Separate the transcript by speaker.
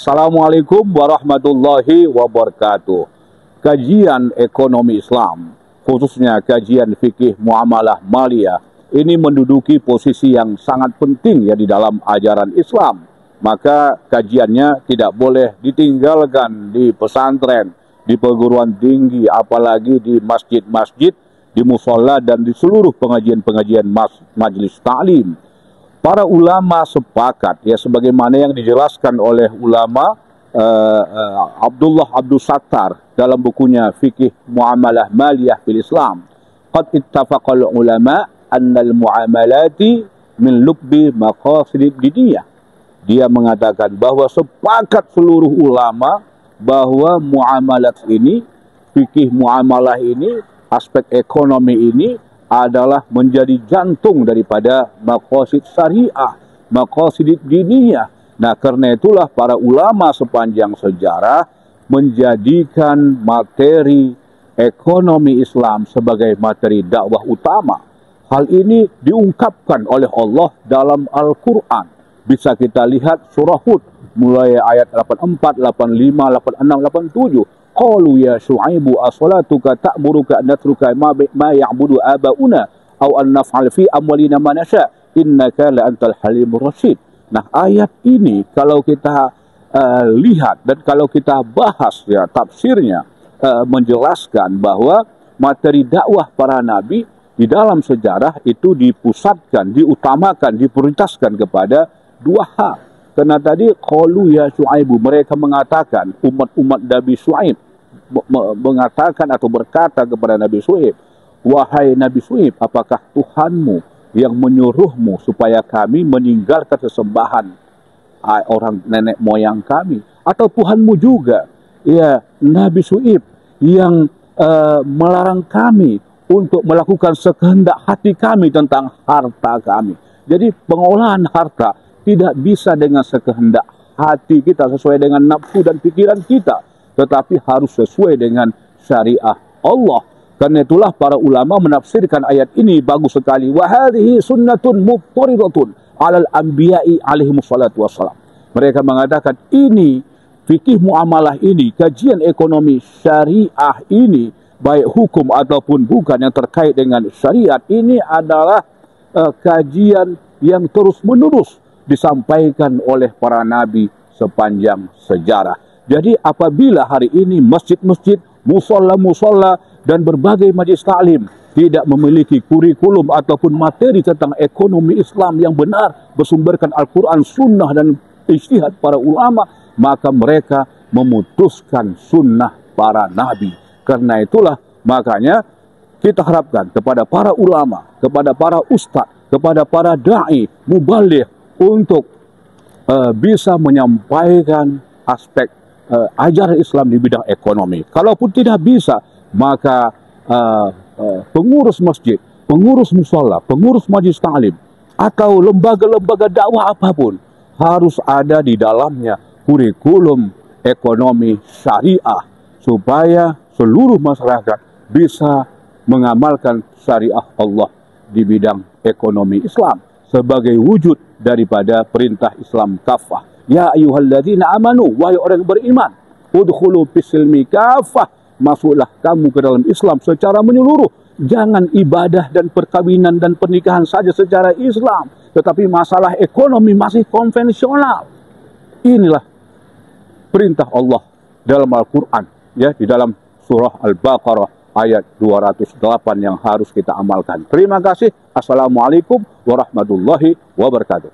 Speaker 1: Assalamualaikum warahmatullahi wabarakatuh. Kajian ekonomi Islam, khususnya kajian fikih muamalah maliyah, ini menduduki posisi yang sangat penting ya di dalam ajaran Islam. Maka kajiannya tidak boleh ditinggalkan di pesantren, di perguruan tinggi, apalagi di masjid-masjid, di musola dan di seluruh pengajian-pengajian majelis ta'lim. Para ulama sepakat ya sebagaimana yang dijelaskan oleh ulama Abdullah Abdul Sattar dalam bukunya Fikih Muamalah Maliyah fil Islam. Qad ittafaqal ulama annal muamalati min lubbi maqasid diniyah. Dia mengatakan bahwa sepakat seluruh ulama bahwa muamalat ini, fikih muamalah ini, aspek ekonomi ini adalah menjadi jantung daripada maqasid syariah, maqasid diniyah. Nah, karena itulah para ulama sepanjang sejarah menjadikan materi ekonomi Islam sebagai materi dakwah utama. Hal ini diungkapkan oleh Allah dalam Al-Quran. Bisa kita lihat surah Hud, mulai ayat 84, 85, 86, 87. Qalu ya Syu'aibu as-salatuka ta'muruka an natruka ma ya'budu aba'una aw an naf'al fi amwalina ma nasha innaka la antal halimur rasyid. Nah, ayat ini kalau kita lihat dan kalau kita bahas ya tafsirnya menjelaskan bahwa materi dakwah para nabi di dalam sejarah itu dipusatkan, diutamakan, diprioritaskan kepada dua hal. Karena tadi qalu ya Syu'aibu, mereka mengatakan, umat-umat Nabi Syu'aib mengatakan atau berkata kepada Nabi Syu'aib, wahai Nabi Syu'aib, apakah Tuhanmu yang menyuruhmu supaya kami meninggalkan sesembahan orang nenek moyang kami, atau Tuhanmu juga ya Nabi Syu'aib yang melarang kami untuk melakukan sekehendak hati kami tentang harta kami. Jadi pengolahan harta tidak bisa dengan sekehendak hati kita, sesuai dengan nafsu dan pikiran kita, tetapi harus sesuai dengan syariah Allah. Karena itulah para ulama menafsirkan ayat ini bagus sekali. Wa hadhihi sunnatun muftaridatun 'alal anbiya'i alaihimus salatu wassalam. Mereka mengatakan ini fikih muamalah ini, kajian ekonomi syariah ini, baik hukum ataupun bukan yang terkait dengan syariat, ini adalah kajian yang terus-menerus disampaikan oleh para nabi sepanjang sejarah. Jadi apabila hari ini masjid-masjid, musola-musola dan berbagai majelis ta'lim tidak memiliki kurikulum ataupun materi tentang ekonomi Islam yang benar, bersumberkan Al-Quran, Sunnah dan ijtihad para ulama, maka mereka memutuskan sunnah para nabi. Karena itulah makanya kita harapkan kepada para ulama, kepada para ustadz, kepada para da'i, mubaligh untuk bisa menyampaikan aspek ajaran Islam di bidang ekonomi. Kalaupun tidak bisa, maka pengurus masjid, pengurus musola, pengurus majelis ta'lim, atau lembaga-lembaga dakwah apapun harus ada di dalamnya kurikulum ekonomi syariah supaya seluruh masyarakat bisa mengamalkan syariah Allah di bidang ekonomi Islam sebagai wujud daripada perintah Islam kafah. Ya ayyuhalladzina amanu, wahai orang yang beriman, udkhulu fis-silmi kafah, masuklah kamu ke dalam Islam secara menyeluruh. Jangan ibadah dan perkawinan dan pernikahan saja secara Islam, tetapi masalah ekonomi masih konvensional. Inilah perintah Allah dalam Al-Quran ya, di dalam surah Al-Baqarah ayat 208 yang harus kita amalkan. Terima kasih. Assalamualaikum warahmatullahi wabarakatuh.